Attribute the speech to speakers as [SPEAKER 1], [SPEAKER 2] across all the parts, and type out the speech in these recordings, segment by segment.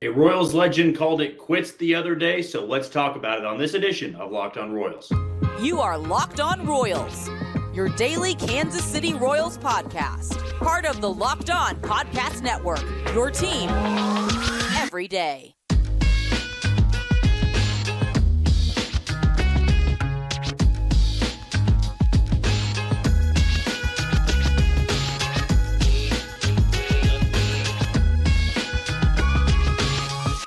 [SPEAKER 1] A Royals legend called it quits the other day, so let's talk about it on this edition of Locked On Royals.
[SPEAKER 2] You are Locked On Royals, your daily Kansas City Royals podcast. Part of the Locked On Podcast Network, your team every day.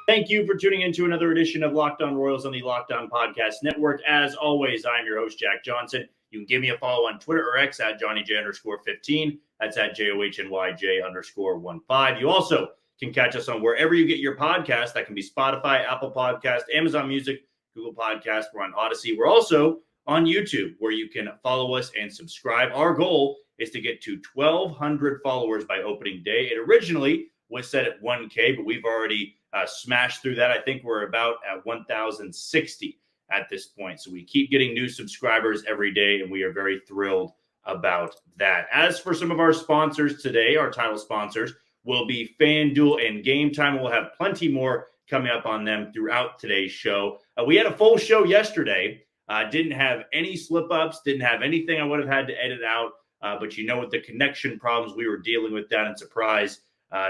[SPEAKER 1] Thank you for tuning in to another edition of Locked On Royals on the Locked On Podcast Network. As always, I'm your host, Jack Johnson. You can give me a follow on Twitter or X at JohnnyJ_15. That's at JOHNYJ_15. You also can catch us on wherever you get your podcast. That can be Spotify, Apple Podcast, Amazon Music, Google Podcast. We're on Odyssey. We're also on YouTube, where you can follow us and subscribe. Our goal is to get to 1,200 followers by opening day. It originally was set at 1K, but we've already smashed through that. I think we're about at 1,060 at this point. So we keep getting new subscribers every day, and we are very thrilled about that. As for some of our sponsors today, our title sponsors will be FanDuel and Gametime. We'll have plenty more coming up on them throughout today's show. We had a full show yesterday. Didn't have any slip-ups, didn't have anything I would have had to edit out. But you know, with the connection problems we were dealing with down in Surprise,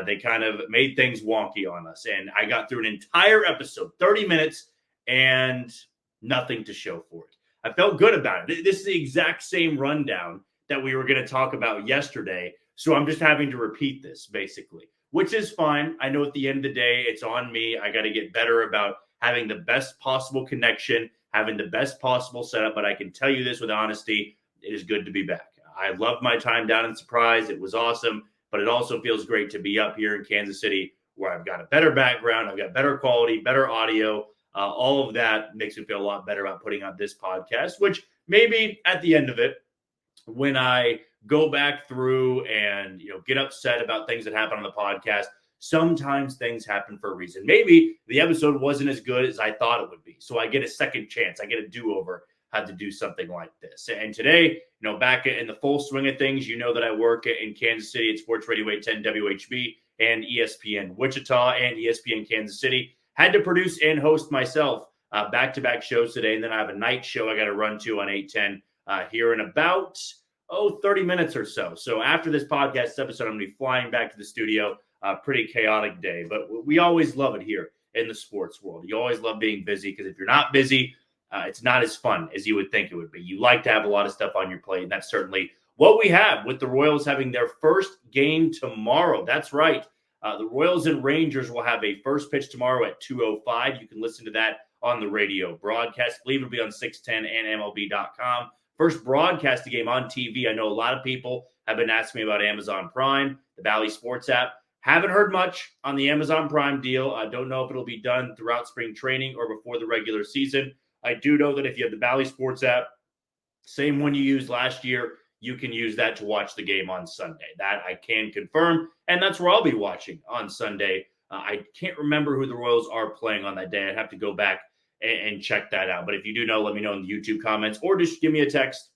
[SPEAKER 1] they kind of made things wonky on us. And I got through an entire episode, 30 minutes, and nothing to show for it. I felt good about it. This is the exact same rundown that we were going to talk about yesterday. So I'm just having to repeat this, basically, which is fine. I know at the end of the day, it's on me. I got to get better about having the best possible connection, having the best possible setup. But I can tell you this with honesty, it is good to be back. I loved my time down in Surprise. It was awesome. But it also feels great to be up here in Kansas City, where I've got a better background, I've got better quality, better audio. All of that makes me feel a lot better about putting out this podcast, which maybe at the end of it, when I go back through and get upset about things that happen on the podcast, sometimes things happen for a reason. Maybe the episode wasn't as good as I thought it would be. So I get a second chance. I get a do-over. Had to do something like this. And today, back in the full swing of things, that I work in Kansas City at Sports Radio 810 WHB and ESPN Wichita and ESPN Kansas City. Had to produce and host myself back-to-back shows today. And then I have a night show I got to run to on 810 here in about, 30 minutes or so. So after this podcast episode, I'm going to be flying back to the studio. Pretty chaotic day, but we always love it here in the sports world. You always love being busy, because if you're not busy, it's not as fun as you would think it would be. You like to have a lot of stuff on your plate, and that's certainly what we have with the Royals having their first game tomorrow. That's right. The Royals and Rangers will have a first pitch tomorrow at 2:05. You can listen to that on the radio broadcast. I believe it'll be on 610 and MLB.com. First broadcast game on TV. I know a lot of people have been asking me about Amazon Prime, the Bally Sports app. Haven't heard much on the Amazon Prime deal. I don't know if it'll be done throughout spring training or before the regular season. I do know that if you have the Bally Sports app, same one you used last year, you can use that to watch the game on Sunday. That I can confirm, and that's where I'll be watching on Sunday. I can't remember who the Royals are playing on that day. I'd have to go back and check that out. But if you do know, let me know in the YouTube comments, or just give me a text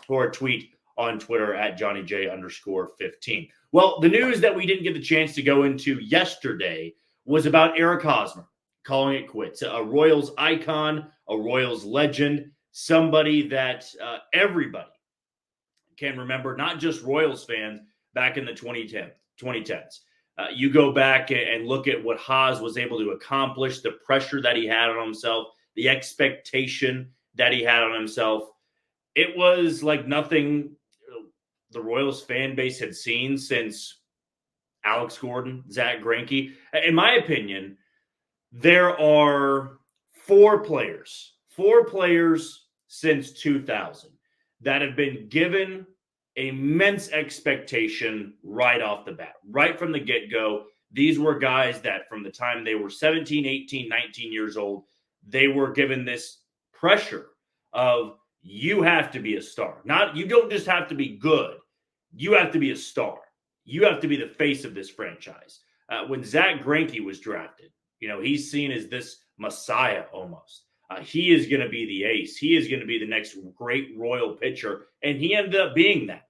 [SPEAKER 1] or a tweet on Twitter at JohnnyJ_15. Well, the news that we didn't get the chance to go into yesterday was about Eric Hosmer calling it quits. A Royals icon, a Royals legend, somebody that everybody can remember, not just Royals fans, back in the 2010s. You go back and look at what Hos was able to accomplish, the pressure that he had on himself, the expectation that he had on himself. It was like nothing the Royals fan base had seen since Alex Gordon, Zach Greinke. In my opinion, there are four players since 2000 that have been given immense expectation right off the bat, right from the get-go. These were guys that from the time they were 17, 18, 19 years old, they were given this pressure of, you have to be a star. You don't just have to be good. You have to be a star. You have to be the face of this franchise. When Zach Greinke was drafted, he's seen as this messiah almost. He is going to be the ace. He is going to be the next great Royal pitcher. And he ended up being that.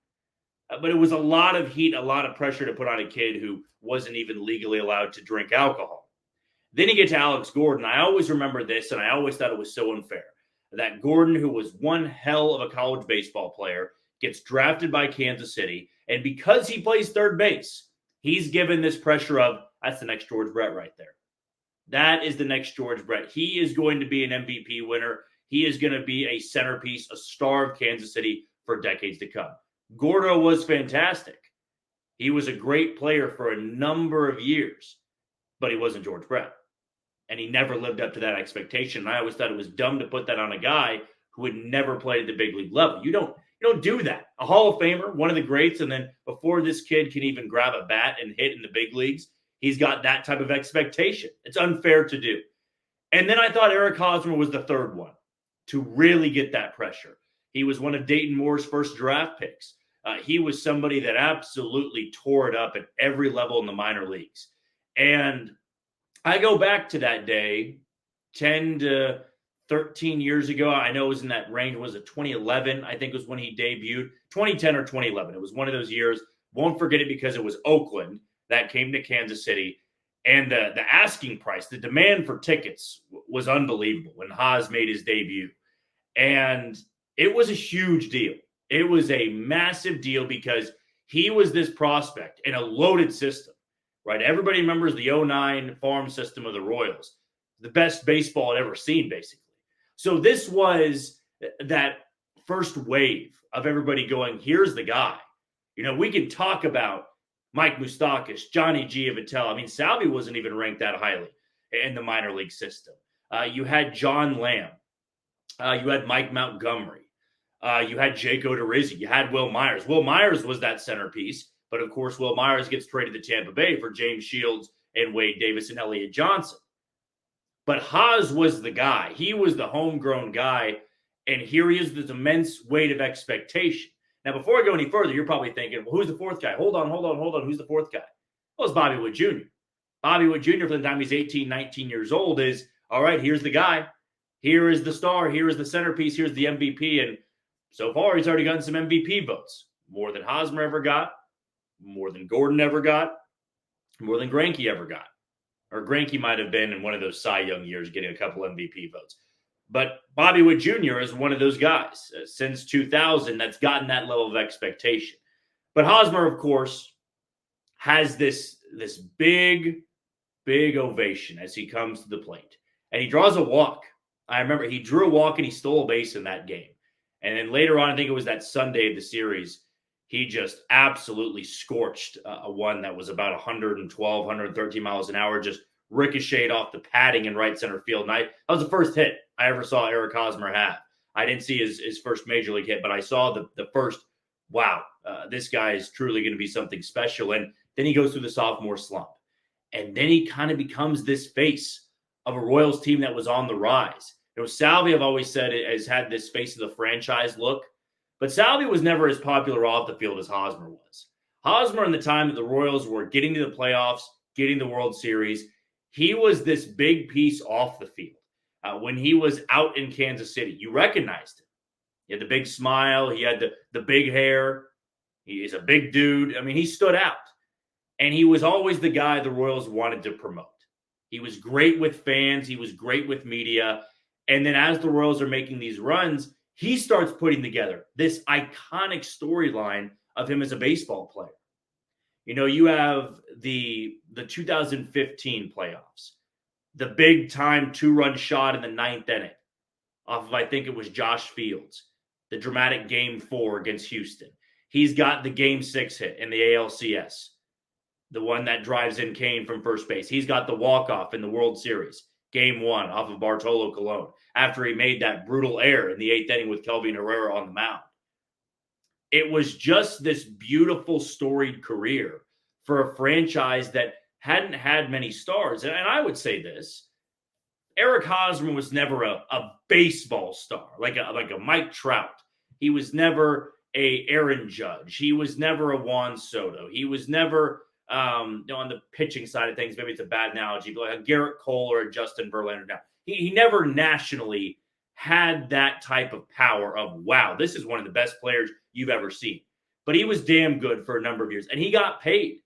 [SPEAKER 1] But it was a lot of heat, a lot of pressure to put on a kid who wasn't even legally allowed to drink alcohol. Then you get to Alex Gordon. I always remember this, and I always thought it was so unfair that Gordon, who was one hell of a college baseball player, gets drafted by Kansas City. And because he plays third base, he's given this pressure of, that's the next George Brett right there. That is the next George Brett. He is going to be an MVP winner. He is going to be a centerpiece, a star of Kansas City for decades to come. Gordo was fantastic. He was a great player for a number of years, but he wasn't George Brett. And he never lived up to that expectation. And I always thought it was dumb to put that on a guy who had never played at the big league level. You don't do that. A Hall of Famer, one of the greats, and then before this kid can even grab a bat and hit in the big leagues, he's got that type of expectation. It's unfair to do. And then I thought Eric Hosmer was the third one to really get that pressure. He was one of Dayton Moore's first draft picks. He was somebody that absolutely tore it up at every level in the minor leagues. And I go back to that day, 10 to 13 years ago. I know it was in that range. Was it 2011? I think was when he debuted. 2010 or 2011. It was one of those years. Won't forget it because it was Oakland that came to Kansas City. And the asking price, the demand for tickets was unbelievable when Haas made his debut. And it was a huge deal. It was a massive deal because he was this prospect in a loaded system, right? Everybody remembers the 09 farm system of the Royals, the best baseball I'd ever seen, basically. So this was that first wave of everybody going, here's the guy. We can talk about Mike Moustakas, Johnny Giavitello. I mean, Salvi wasn't even ranked that highly in the minor league system. You had John Lamb. You had Mike Montgomery. You had Jake Odorizzi. You had Will Myers. Will Myers was that centerpiece. But, of course, Will Myers gets traded to Tampa Bay for James Shields and Wade Davis and Elliott Johnson. But Haas was the guy. He was the homegrown guy. And here he is, this immense weight of expectation. Now, before I go any further, you're probably thinking, well, who's the fourth guy? Hold on. Who's the fourth guy? Well, it's Bobby Wood Jr. Bobby Wood Jr., for the time he's 18, 19 years old, is, all right, here's the guy. Here is the star. Here is the centerpiece. Here's the MVP. And so far, he's already gotten some MVP votes. More than Hosmer ever got. More than Gordon ever got. More than Greinke ever got. Or Greinke might have been in one of those Cy Young years getting a couple MVP votes. But Bobby Wood Jr. is one of those guys since 2000 that's gotten that level of expectation. But Hosmer, of course, has this big ovation as he comes to the plate. And he draws a walk. I remember he drew a walk and he stole a base in that game. And then later on, I think it was that Sunday of the series, he just absolutely scorched a one that was about 112, 113 miles an hour, just ricocheted off the padding in right center field. And that was the first hit I ever saw Eric Hosmer have. I didn't see his first major league hit, but I saw the first, wow, this guy is truly going to be something special. And then he goes through the sophomore slump. And then he kind of becomes this face of a Royals team that was on the rise. Salvi, I've always said, has had this face of the franchise look. But Salvi was never as popular off the field as Hosmer was. Hosmer, in the time that the Royals were getting to the playoffs, getting the World Series, he was this big piece off the field. When he was out in Kansas City, you recognized him. He had the big smile. He had the big hair. He is a big dude. I mean, he stood out. And he was always the guy the Royals wanted to promote. He was great with fans. He was great with media. And then as the Royals are making these runs, he starts putting together this iconic storyline of him as a baseball player. You have the 2015 playoffs, the big time 2-run shot in the 9th inning off of, I think it was Josh Fields, the dramatic Game 4 against Houston. He's got the Game 6 hit in the ALCS, the one that drives in Kane from first base. He's got the walk-off in the World Series, Game 1 off of Bartolo Colon, after he made that brutal error in the 8th inning with Kelvin Herrera on the mound. It was just this beautiful storied career for a franchise that hadn't had many stars. And I would say this, Eric Hosmer was never a baseball star, like a Mike Trout. He was never a Aaron Judge. He was never a Juan Soto. He was never, on the pitching side of things, maybe it's a bad analogy, but like a Garrett Cole or a Justin Verlander. Now, he never nationally had that type of power of, wow, this is one of the best players you've ever seen. But he was damn good for a number of years, and he got paid.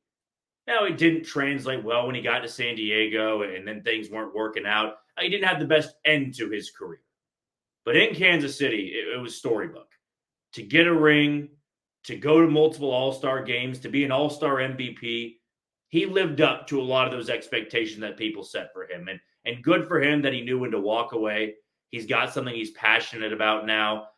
[SPEAKER 1] Now, it didn't translate well when he got to San Diego and then things weren't working out. He didn't have the best end to his career. But in Kansas City, it was storybook. To get a ring, to go to multiple All-Star games, to be an All-Star MVP, he lived up to a lot of those expectations that people set for him. And good for him that he knew when to walk away. He's got something he's passionate about now.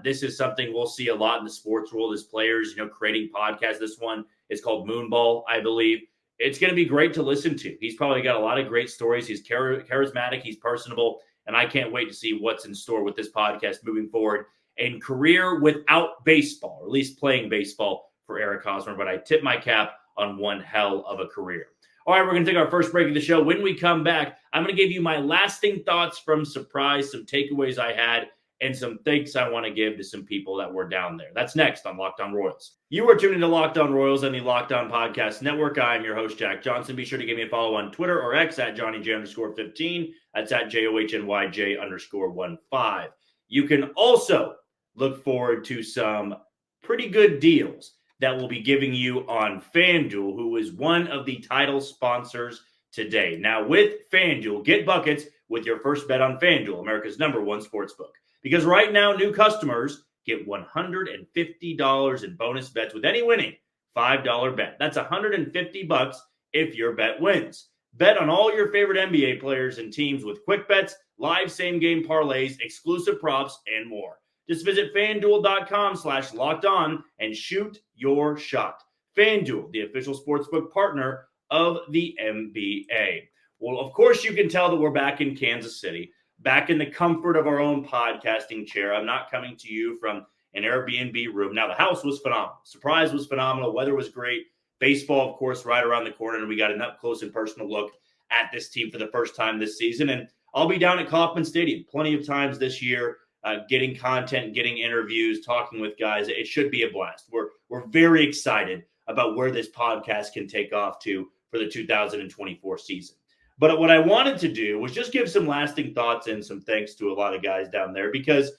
[SPEAKER 1] This is something we'll see a lot in the sports world as players, creating podcasts. This one is called Moonball, I believe. It's going to be great to listen to. He's probably got a lot of great stories. He's charismatic. He's personable. And I can't wait to see what's in store with this podcast moving forward. And career without baseball, or at least playing baseball for Eric Hosmer. But I tip my cap on one hell of a career. All right, we're going to take our first break of the show. When we come back, I'm going to give you my lasting thoughts from Surprise, some takeaways I had, and some thanks I want to give to some people that were down there. That's next on Locked On Royals. You are tuned into Locked On Royals on the Locked On Podcast Network. I am your host, Jack Johnson. Be sure to give me a follow on Twitter or X at JohnnyJ_15. That's at JOHNYJ_15. You can also look forward to some pretty good deals that we'll be giving you on FanDuel, who is one of the title sponsors today. Now, with FanDuel, get buckets with your first bet on FanDuel, America's #1 sportsbook. Because right now, new customers get $150 in bonus bets with any winning $5 bet. That's $150 if your bet wins. Bet on all your favorite NBA players and teams with quick bets, live same-game parlays, exclusive props, and more. Just visit FanDuel.com/lockedon and shoot your shot. FanDuel, the official sportsbook partner of the NBA. Well, of course, you can tell that we're back in Kansas City, back in the comfort of our own podcasting chair. I'm not coming to you from an Airbnb room. Now, the house was phenomenal. Surprise was phenomenal. Weather was great. Baseball, of course, right around the corner, and we got an up-close and personal look at this team for the first time this season. And I'll be down at Kauffman Stadium plenty of times this year, getting content, getting interviews, talking with guys. It should be a blast. We're very excited about where this podcast can take off to for the 2024 season. But what I wanted to do was just give some lasting thoughts and some thanks to a lot of guys down there because,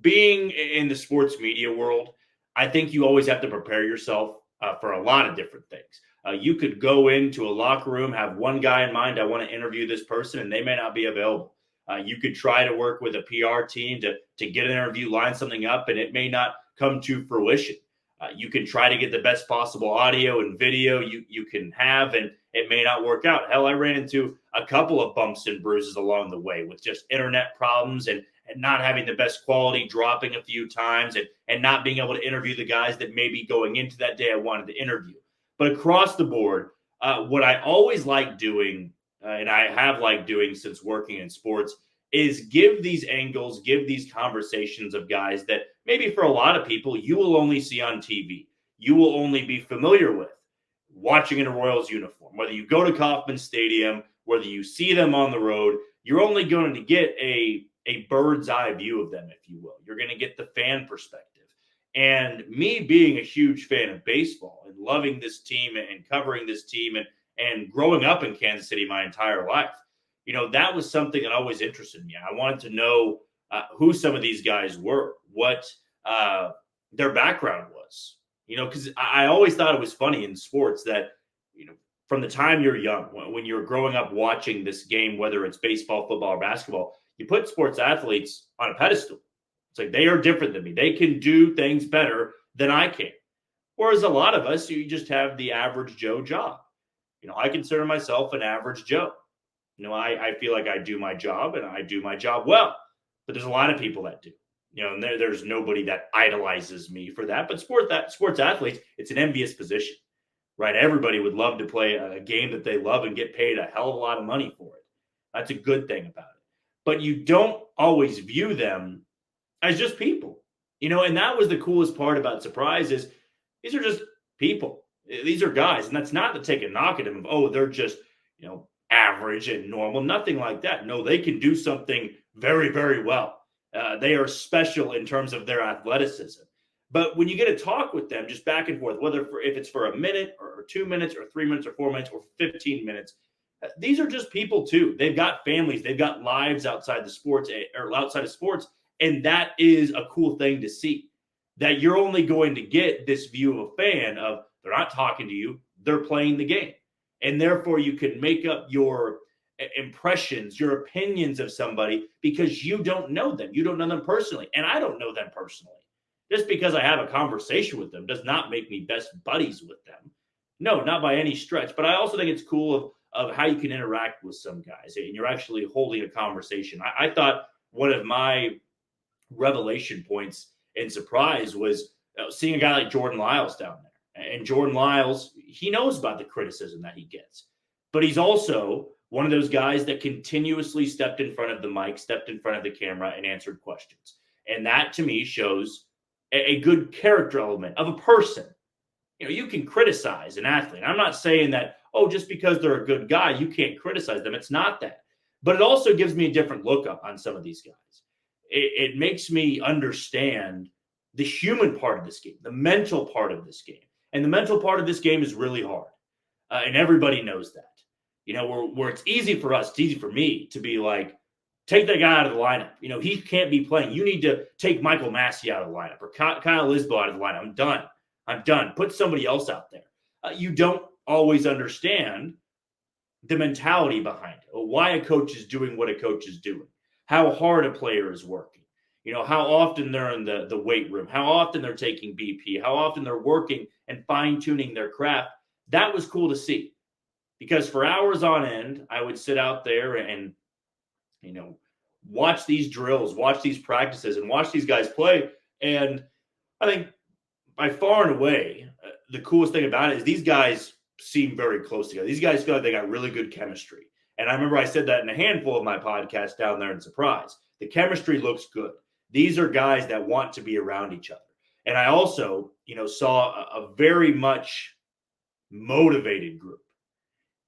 [SPEAKER 1] being in the sports media world, I think you always have to prepare yourself for a lot of different things. You could go into a locker room, have one guy in mind, I want to interview this person, and they may not be available. You could try to work with a PR team to get an interview, line something up, and it may not come to fruition. You can try to get the best possible audio and video you can have, and it may not work out. Hell, I ran into a couple of bumps and bruises along the way with just internet problems and not having the best quality, dropping a few times, and not being able to interview the guys that maybe going into that day I wanted to interview. But across the board, what I always like doing, and I have liked doing since working in sports, is give these angles, give these conversations of guys that maybe for a lot of people you will only see on TV. You will only be familiar with watching in a Royals uniform. Whether you go to Kauffman Stadium, whether you see them on the road, you're only going to get a bird's eye view of them, if you will. You're going to get the fan perspective. And me being a huge fan of baseball and loving this team and covering this team and growing up in Kansas City my entire life, that was something that always interested me. I wanted to know who some of these guys were, what their background was, because I always thought it was funny in sports that, from the time you're young, when you're growing up watching this game, whether it's baseball, football, or basketball, you put sports athletes on a pedestal. It's like they are different than me. They can do things better than I can. Whereas a lot of us, you just have the average Joe job. I consider myself an average Joe. I feel like I do my job and I do my job well. But there's a lot of people that do. And there's nobody that idolizes me for that. But sports athletes, it's an envious position, right? Everybody would love to play a game that they love and get paid a hell of a lot of money for it. That's a good thing about it. But you don't always view them as just people, and that was the coolest part about Surprise is these are just people. These are guys. And that's not to take a knock at them. Oh, they're just, average and normal. Nothing like that. No, they can do something very, very well. They are special in terms of their athleticism. But when you get to talk with them, just back and forth, if it's for a minute or 2 minutes or 3 minutes or 4 minutes or 15 minutes, these are just people too. They've got families. They've got lives outside the sports or outside of sports. And that is a cool thing to see, that you're only going to get this view of a fan of They're not talking to you. They're playing the game. And therefore, you can make up your impressions, your opinions of somebody because you don't know them. You don't know them personally. And I don't know them personally. Just because I have a conversation with them does not make me best buddies with them. No, not by any stretch. But I also think it's cool of how you can interact with some guys and you're actually holding a conversation. I thought one of my revelation points and surprise was seeing a guy like Jordan Lyles down there. And Jordan Lyles, he knows about the criticism that he gets. But he's also one of those guys that continuously stepped in front of the mic, stepped in front of the camera, and answered questions. And that, to me, shows a good character element of a person. You know, you can criticize an athlete. I'm not saying that, just because they're a good guy, you can't criticize them. It's not that. But it also gives me a different look on some of these guys. It makes me understand the human part of this game, the mental part of this game. And the mental part of this game is really hard. And everybody knows that. You know, where it's easy for us, it's easy for me to be like, take that guy out of the lineup. You know, he can't be playing. You need to take Michael Massey out of the lineup or Kyle Lisbo out of the lineup. I'm done. Put somebody else out there. You don't always understand the mentality behind it, or why a coach is doing what a coach is doing, how hard a player is working, you know, how often they're in the weight room, how often they're taking BP, how often they're working and fine-tuning their craft. That was cool to see because for hours on end, I would sit out there and, you know, watch these drills, watch these practices, and watch these guys play. And I think by far and away, the coolest thing about it is these guys seem very close together. These guys feel like they got really good chemistry. And I remember I said that in a handful of my podcasts down there in Surprise. The chemistry looks good. These are guys that want to be around each other. And I also, you know, saw a very much motivated group.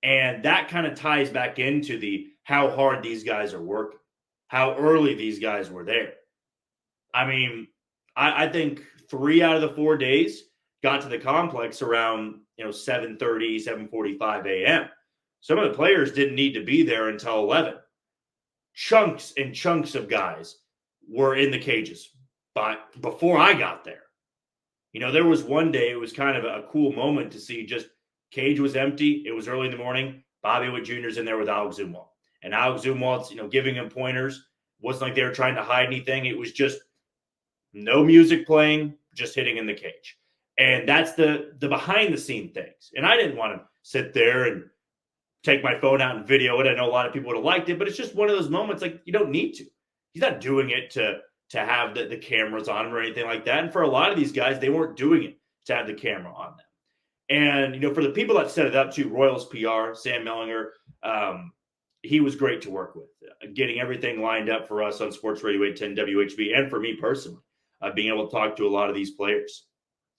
[SPEAKER 1] And that kind of ties back into the how hard these guys are working, how early these guys were there. I mean, I think 3 out of the 4 days got to the complex around, 7:30, 7:45 a.m. Some of the players didn't need to be there until 11. Chunks and chunks of guys were in the cages before I got there. You know, there was one day, it was kind of a cool moment to see just cage was empty. It was early in the morning. Bobby Witt Jr.'s in there with Alex Zumwalt. And Alex Zumwalt's, giving him pointers. Wasn't like they were trying to hide anything. It was just no music playing, just hitting in the cage. And that's the behind the scene things. And I didn't want to sit there and take my phone out and video it. I know a lot of people would have liked it, but it's just one of those moments like you don't need to. He's not doing it to have the cameras on him or anything like that. And for a lot of these guys, they weren't doing it to have the camera on them. And, for the people that set it up to Royals PR, Sam Mellinger, he was great to work with, getting everything lined up for us on Sports Radio 810 WHB and for me personally, being able to talk to a lot of these players.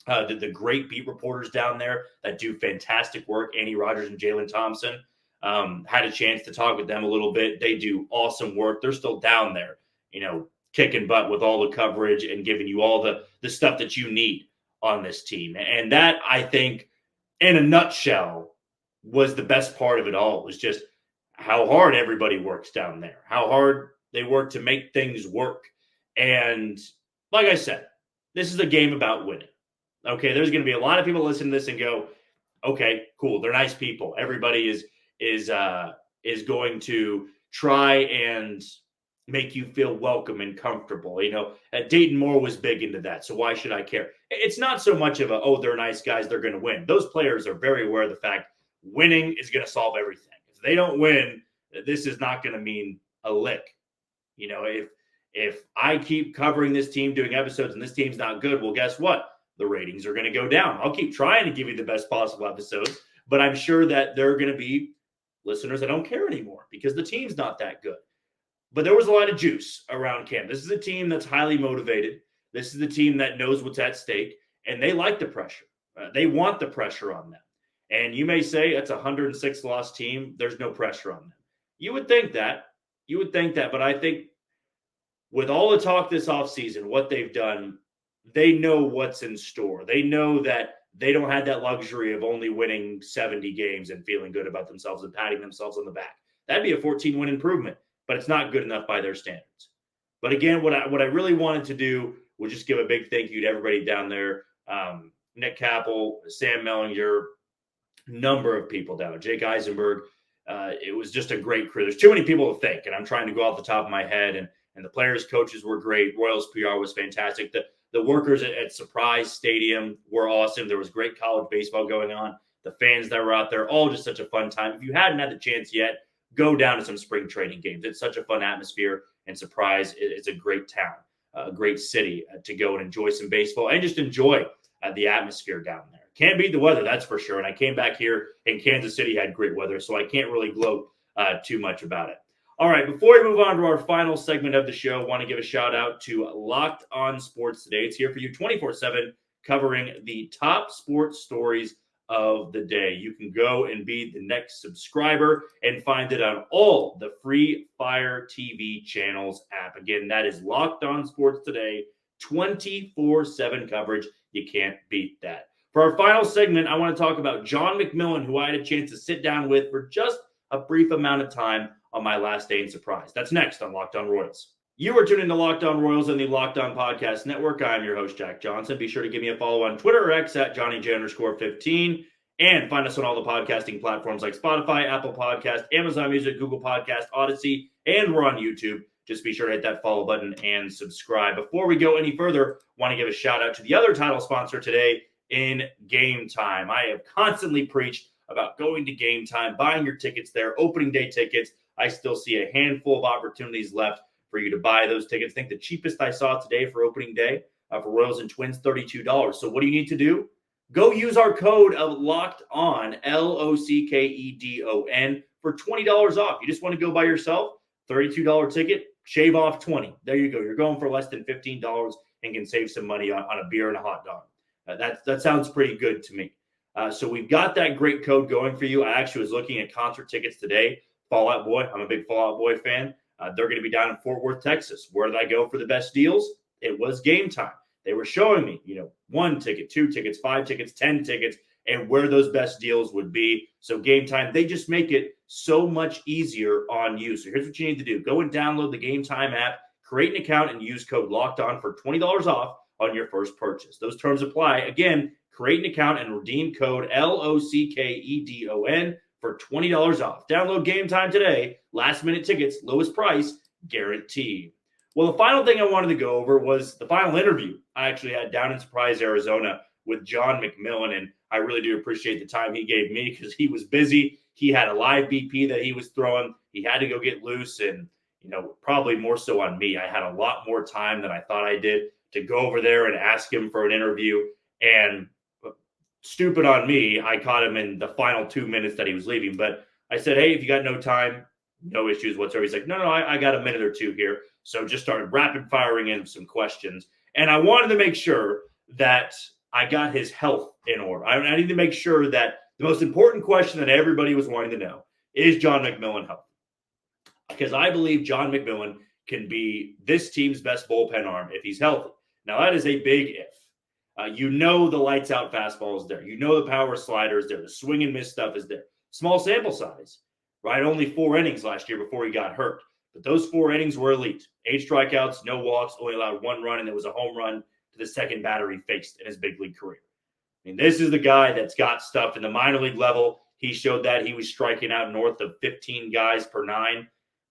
[SPEAKER 1] The great beat reporters down there that do fantastic work, Annie Rogers and Jalen Thompson, had a chance to talk with them a little bit. They do awesome work. They're still down there, kicking butt with all the coverage and giving you all the stuff that you need on this team. And that, I think, in a nutshell, was the best part of it all. It was just how hard everybody works down there, how hard they work to make things work. And like I said, this is a game about winning. Okay, there's going to be a lot of people listening to this and go, okay, cool. They're nice people. Everybody is going to try and make you feel welcome and comfortable. Dayton Moore was big into that. So why should I care? It's not so much of they're nice guys, they're going to win. Those players are very aware of the fact winning is going to solve everything. If they don't win, this is not going to mean a lick. If I keep covering this team, doing episodes, and this team's not good, well, guess what? The ratings are going to go down. I'll keep trying to give you the best possible episodes, but I'm sure that there are going to be listeners that don't care anymore because the team's not that good. But there was a lot of juice around camp. This is a team that's highly motivated. This is a team that knows what's at stake, and they like the pressure. They want the pressure on them. And you may say it's a 106-loss team. There's no pressure on them. You would think that. But I think with all the talk this offseason, what they've done, they know what's in store. They know that they don't have that luxury of only winning 70 games and feeling good about themselves and patting themselves on the back. That'd be a 14-win improvement, but it's not good enough by their standards. But again, what I really wanted to do was just give a big thank you to everybody down there Nick Capel, Sam Mellinger, number of people down. Jake Eisenberg. It was just a great crew. There's too many people to thank, and I'm trying to go off the top of my head. And the players, coaches were great. Royals PR was fantastic. The workers at Surprise Stadium were awesome. There was great college baseball going on. The fans that were out there, all just such a fun time. If you hadn't had the chance yet, go down to some spring training games. It's such a fun atmosphere, and Surprise is a great town, a great city to go and enjoy some baseball and just enjoy the atmosphere down there. Can't beat the weather, that's for sure. And I came back here, and Kansas City had great weather, so I can't really gloat too much about it. All right, before we move on to our final segment of the show, I want to give a shout out to Locked On Sports Today. It's here for you 24/7, covering the top sports stories of the day. You can go and be the next subscriber and find it on all the free Fire TV channels app. Again, that is Locked On Sports Today, 24/7 coverage. You can't beat that. For our final segment, I want to talk about John McMillon, who I had a chance to sit down with for just a brief amount of time on my last day in Surprise. That's next on Locked On Royals. You are tuned into Locked On Royals and the Locked On Podcast Network. I'm your host, Jack Johnson. Be sure to give me a follow on Twitter or X at JohnnyJ_15. And find us on all the podcasting platforms like Spotify, Apple Podcast, Amazon Music, Google Podcast, Odyssey, and we're on YouTube. Just be sure to hit that follow button and subscribe. Before we go any further, I want to give a shout out to the other title sponsor today in Gametime. I have constantly preached about going to Gametime, buying your tickets there, opening day tickets. I still see a handful of opportunities left for you to buy those tickets. I think the cheapest I saw today for opening day for Royals and Twins, $32. So what do you need to do? Go use our code of Locked On, LOCKEDON, for $20 off. You just want to go by yourself, $32 ticket, shave off $20. There you go. You're going for less than $15 and can save some money on a beer and a hot dog. That sounds pretty good to me. So we've got that great code going for you. I actually was looking at concert tickets today. Fall Out Boy. I'm a big Fall Out Boy fan. They're going to be down in Fort Worth, Texas. Where did I go for the best deals? It was Gametime. They were showing me, 1 ticket, 2 tickets, 5 tickets, 10 tickets, and where those best deals would be. So Gametime, they just make it so much easier on you. So here's what you need to do. Go and download the Gametime app, create an account, and use code Locked On for $20 off on your first purchase. Those terms apply. Again, create an account and redeem code LOCKEDON for $20 off. Download Gametime today. Last minute tickets, lowest price, guaranteed. Well, the final thing I wanted to go over was the final interview I actually had down in Surprise, Arizona with John McMillon. And I really do appreciate the time he gave me because he was busy. He had a live BP that he was throwing. He had to go get loose and, probably more so on me. I had a lot more time than I thought I did to go over there and ask him for an interview. And stupid on me, I caught him in the final 2 minutes that he was leaving. But I said, hey, if you got no time, no issues whatsoever. He's like, no, I got a minute or two here. So just started rapid firing in some questions. And I wanted to make sure that I got his health in order. I need to make sure that the most important question that everybody was wanting to know is John McMillon healthy? Because I believe John McMillon can be this team's best bullpen arm if he's healthy. Now, that is a big if. The lights out fastball is there. The power slider is there. The swing and miss stuff is there. Small sample size, right? Only 4 innings last year before he got hurt. But those 4 innings were elite. 8 strikeouts, no walks, only allowed 1 run, and it was a home run to the second batter he faced in his big league career. This is the guy that's got stuff in the minor league level. He showed that he was striking out north of 15 guys per 9.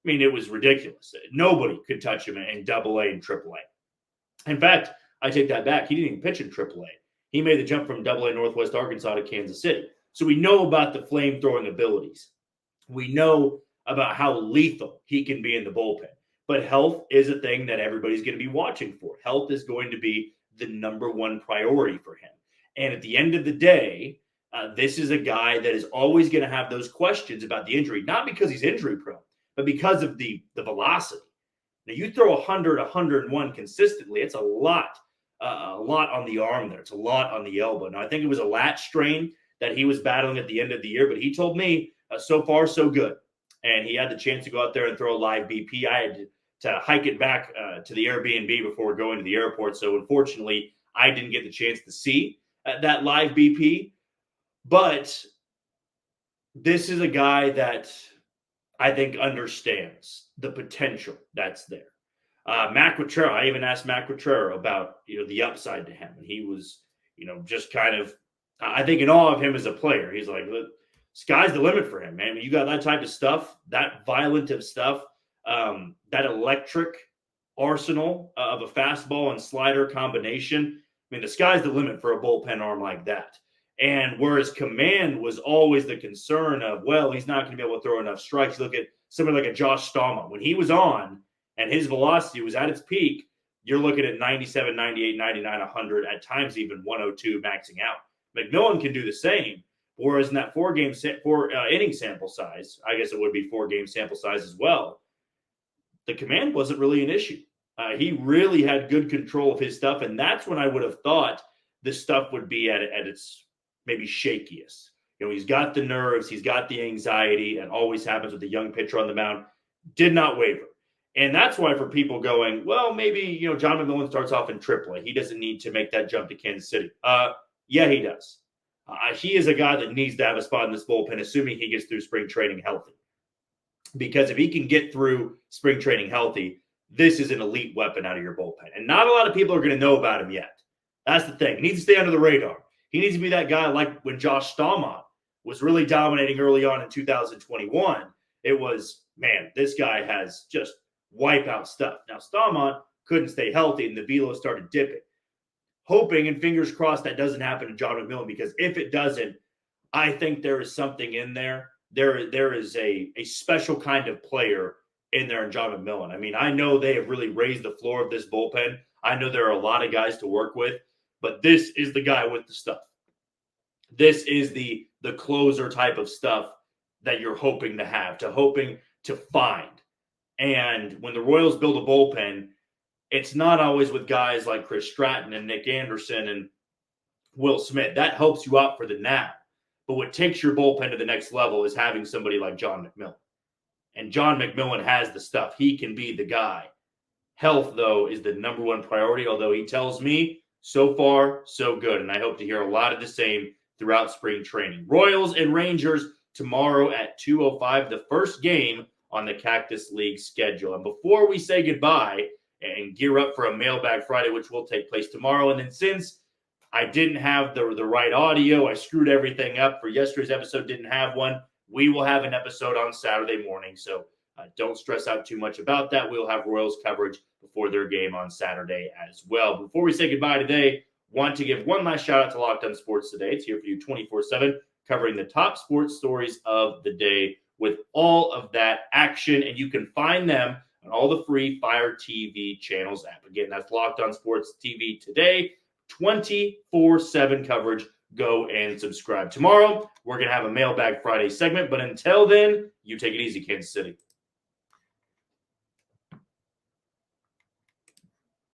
[SPEAKER 1] It was ridiculous. Nobody could touch him in AA and AAA. In fact, I take that back. He didn't even pitch in AAA. He made the jump from AA Northwest Arkansas to Kansas City. So we know about the flame-throwing abilities. We know about how lethal he can be in the bullpen. But health is a thing that everybody's going to be watching for. Health is going to be the number one priority for him. And at the end of the day, this is a guy that is always going to have those questions about the injury, not because he's injury prone, but because of the velocity. Now, you throw 100, 101 consistently, it's a lot on the arm there. It's a lot on the elbow. Now, I think it was a lat strain that he was battling at the end of the year, but he told me so far, so good. And he had the chance to go out there and throw a live BP. I had to hike it back to the Airbnb before going to the airport. So unfortunately, I didn't get the chance to see that live BP. But this is a guy that I think understands the potential that's there. Mac Quatrero, I even asked Mac Quatrero about the upside to him, and he was just kind of, I think, in awe of him as a player. He's like, the sky's the limit for him, man. When you got that type of stuff, that violent of stuff, that electric arsenal of a fastball and slider combination. I mean, the sky's the limit for a bullpen arm like that. And whereas command was always the concern of, well, he's not going to be able to throw enough strikes. Look at somebody like a Josh Stallman. When he was on and his velocity was at its peak, you're looking at 97, 98, 99, 100, at times even 102 maxing out. McMillon can do the same. Whereas in that four inning sample size, I guess it would be 4-game sample size as well, the command wasn't really an issue. He really had good control of his stuff, and that's when I would have thought this stuff would be at its maybe shakiest. He's got the nerves, he's got the anxiety, and always happens with the young pitcher on the mound. Did not waver. And that's why for people going, well, maybe, John McMillon starts off in AAA. He doesn't need to make that jump to Kansas City. Yeah, he does. He is a guy that needs to have a spot in this bullpen, assuming he gets through spring training healthy. Because if he can get through spring training healthy, this is an elite weapon out of your bullpen. And not a lot of people are going to know about him yet. That's the thing. He needs to stay under the radar. He needs to be that guy like when Josh Stallman was really dominating early on in 2021. It was, man, this guy has just wipeout stuff. Now, Stallman couldn't stay healthy, and the velo started dipping. Hoping and fingers crossed that doesn't happen to John McMillon, because if it doesn't, I think there is something in there. There is a special kind of player in there in John McMillon. I mean, I know they have really raised the floor of this bullpen. I know there are a lot of guys to work with, but this is the guy with the stuff. This is the closer type of stuff that you're hoping to find. And when the Royals build a bullpen, it's not always with guys like Chris Stratton and Nick Anderson and Will Smith. That helps you out for the now. But what takes your bullpen to the next level is having somebody like John McMillon. And John McMillon has the stuff. He can be the guy. Health, though, is the number one priority, although he tells me so far, so good. And I hope to hear a lot of the same throughout spring training. Royals and Rangers tomorrow at 2:05, the first game on the Cactus League schedule. And before we say goodbye and gear up for a Mailbag Friday, which will take place tomorrow, and then since I didn't have the right audio, I screwed everything up for yesterday's episode, didn't have one. We will have an episode on Saturday morning, so don't stress out too much about that. We'll have Royals coverage before their game on Saturday as well. Before we say goodbye today, want to give one last shout out to Locked On Sports Today. It's here for you 24/7, covering the top sports stories of the day with all of that action, and you can find them on all the free Fire TV channels app. Again, that's Locked On Sports TV Today, 24/7 coverage. Go and subscribe. Tomorrow, we're going to have a Mailbag Friday segment, but until then, you take it easy, Kansas City.